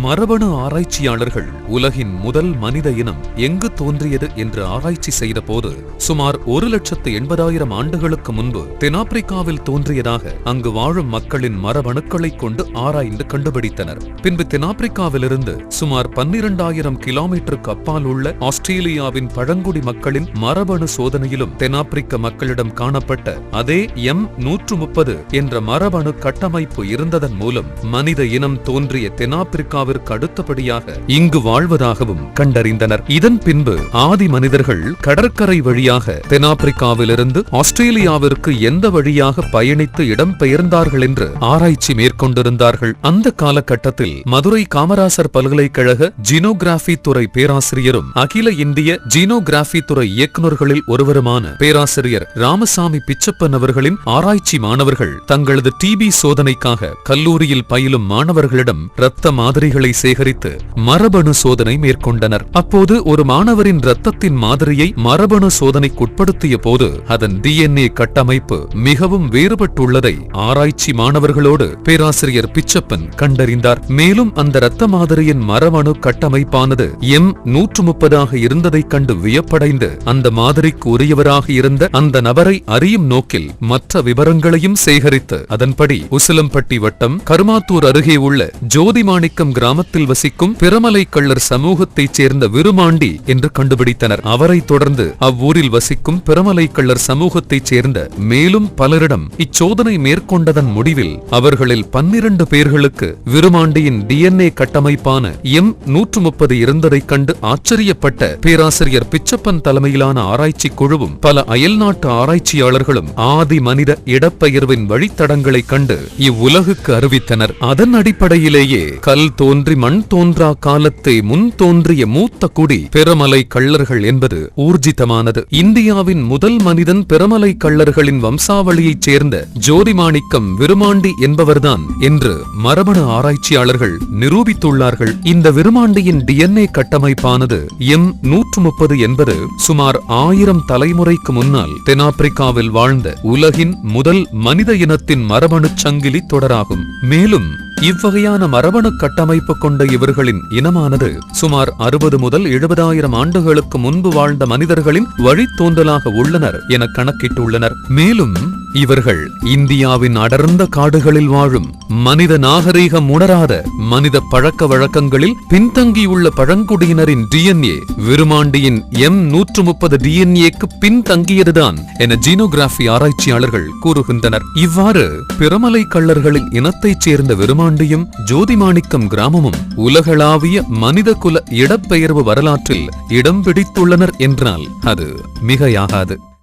மரபணு ஆராய்ச்சியாளர்கள் உலகின் முதல் மனித இனம் எங்கு தோன்றியது என்று ஆராய்ச்சி செய்த போது சுமார் 1,80,000 ஆண்டுகளுக்கு முன்பு தென்னாப்பிரிக்காவில் தோன்றியதாக அங்கு வாழும் மக்களின் மரபணுக்களை கொண்டு ஆராய்ந்து கண்டுபிடித்தனர். பின்பு தென்னாப்பிரிக்காவிலிருந்து சுமார் 12,000 கிலோமீட்டருக்கு அப்பால் உள்ள ஆஸ்திரேலியாவின் பழங்குடி மக்களின் மரபணு சோதனையிலும் தென்னாப்பிரிக்க மக்களிடம் காணப்பட்ட அதே M130 என்ற மரபணு கட்டமைப்பு இருந்ததன் மூலம் மனித இனம் தோன்றிய தென்னாப்பிரிக்காவிற்கு அடுத்தபடியாக இங்கு வாழ்வதாகவும் கண்டறிந்தனர். இதன் பின்பு ஆதி மனிதர்கள் கடற்கரை வழியாக தென்னாப்பிரிக்காவிலிருந்து ஆஸ்திரேலியாவிற்கு எந்த வழியாக பயணித்து இடம்பெயர்ந்தார்கள் என்று ஆராய்ச்சி மேற்கொண்டிருந்தார்கள். அந்த காலகட்டத்தில் மதுரை காமராசர் பல்கலைக்கழக ஜீனோகிராபி துறை பேராசிரியரும் அகில இந்திய ஜீனோகிராபி துறை இயக்குநர்களில் ஒருவருமான பேராசிரியர் ராமசாமி பிச்சப்பன் அவர்களின் ஆராய்ச்சி மாணவர்கள் தங்களது டிபி சோதனைக்காக கல்லூரியில் பயிலும் மாணவர்களிடம் இரத்த மாதிரிகளை சேகரித்து மரபணு சோதனை மேற்கொண்டனர். அப்போது ஒரு மாணவரின் இரத்தத்தின் மாதிரியை மரபணு சோதனைக்குட்படுத்திய போது அதன் DNA கட்டமைப்பு மிகவும் வேறுபட்டுள்ளதை ஆராய்ச்சி மாணவர்களோடு பேராசிரியர் பிச்சப்பன் கண்டறிந்தார். மேலும் அந்த இரத்த மாதிரியின் மரபணு கட்டமைப்பானது M130 இருந்ததைக் கண்டு வியப்படைந்து அந்த மாதிரிக்கு உரியவராக இருந்த அந்த நபரை அறியும் நோக்கில் மற்ற விவரங்களையும் சேகரித்து அதன்படி உசிலம்பட்டி வட்டம் கருமாத்தூர் அருகே உள்ள ஜோதிமாணிக்கம் கிராமத்தில் வசிக்கும் பிரமலை கள்ளர் சமூகத்தைச் சேர்ந்த விருமாண்டி என்று கண்டுபிடித்தனர். அவரை தொடர்ந்து அவ்வூரில் வசிக்கும் பிரமலை கள்ளர் சமூகத்தைச் சேர்ந்த மேலும் பலரிடம் இச்சோதனை மேற்கொண்டதன் முடிவில் அவர்களில் 12 பேர்களுக்கு விருமாண்டியின் DNA கட்டமைப்பான M130 இருந்ததைக் கண்டு ஆச்சரியப்பட்ட பேராசிரியர் பிச்சப்பன் தலைமையிலான ஆராய்ச்சி குழுவும் பல அயல்நாட்டு ஆராய்ச்சியாளர்களும் ஆதி மனித இடப்பெயர்வின் வழித்தடங்களைக் கண்டு இவ்வுலகுக்கு அறிவித்தனர். அதன் அடிப்படையிலேயே கல் தோன்றி மண் தோன்றா காலத்தை முன் தோன்றிய மூத்த குடி பிரமலை கள்ளர்கள் என்பது ஊர்ஜிதமானது. இந்தியாவின் முதல் மனிதன் பிரமலை கள்ளர்களின் வம்சாவளியைச் சேர்ந்த ஜோதிமாணிக்கம் விருமாண்டி என்பவர்தான் என்று மரபணு ஆராய்ச்சியாளர்கள் நிரூபித்துள்ளார்கள். இந்த விருமாண்டியின் DNA கட்டமைப்பானது M130 என்பது சுமார் 1000 தலைமுறைக்கு முன்னால் தென்னாப்பிரிக்காவில் வாழ்ந்த உலகின் முதல் மனித இனத்தின் மரபணுச் சங்கிலி தொடராகும். மேலும் இவ்வகையான மரபணு கட்டமைப்பு கொண்ட இவர்களின் இனமானது சுமார் 60 முதல் 70,000 ஆண்டுகளுக்கு முன்பு வாழ்ந்த மனிதர்களின் வழித்தோன்றலாக உள்ளனர் என கணக்கிட்டுள்ளனர். மேலும் இவர்கள் இந்தியாவின் அடர்ந்த காடுகளில் வாழும் மனித நாகரீகம் உணராத மனித பழக்க வழக்கங்களில் பின்தங்கியுள்ள பழங்குடியினரின் DNA விருமாண்டியின் M130 DNAக்கு பின்தங்கியதுதான் என ஜீனோகிராபி ஆராய்ச்சியாளர்கள் கூறுகின்றனர். இவ்வாறு பிரமலை கள்ளர்களின் இனத்தைச் சேர்ந்த விருமாண்டியும் ஜோதிமாணிக்கம் கிராமமும் உலகளாவிய மனிதகுல இடப்பெயர்வு வரலாற்றில் இடம் பிடித்துள்ளனர் என்றால் அது மிகையாகாது.